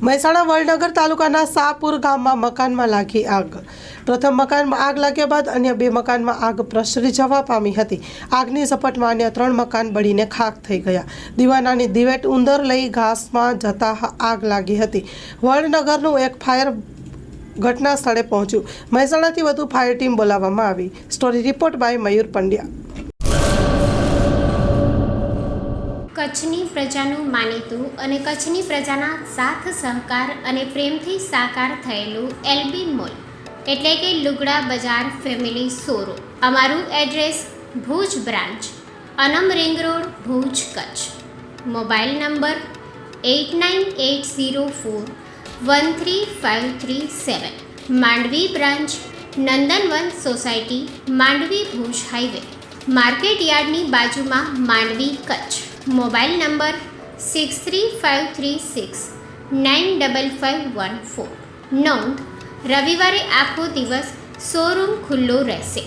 મહેસાણા વડનગર તાલુકાના શાહપુર ગામમાં મકાનમાં લાગી આગ। પ્રથમ મકાનમાં આગ લાગ્યા બાદ અન્ય 2 મકાનમાં આગ પ્રસરી જવા પામી હતી। આગની ઝપટમાં અન્ય 3 મકાન બળીને ખાખ થઈ ગયા। દીવાનાની દિવેટ ઉંદર લઈ ઘાસમાં જતા આગ લાગી હતી। વડનગરનું એક ફાયર ઘટના સ્થળે પહોંચ્યું। મહેસાણાથી વધુ ફાયર ટીમ બોલાવવામાં આવી। સ્ટોરી રિપોર્ટ બાય મયુર પંડ્યા। કચ્છની પ્રજાનું માનીતું અને કચ્છની પ્રજાના સાથ સહકાર અને પ્રેમથી સાકાર થયેલું એલબી મોલ એટલે કે લુગડા બજાર ફેમિલી શોરૂમ। અમારું address Bhuj branch, Anam ring road, Bhuj, Kutch. Mobile number 8980413537। Mandvi branch, Nandanvan society, Mandvi, Bhuj highway, market યાર્ડની બાજુમાં, માંડવી, કચ્છ। Mobile number 6353695514। નોંધ: રવિવારે આખો દિવસ શોરૂમ ખુલ્લો રહેશે।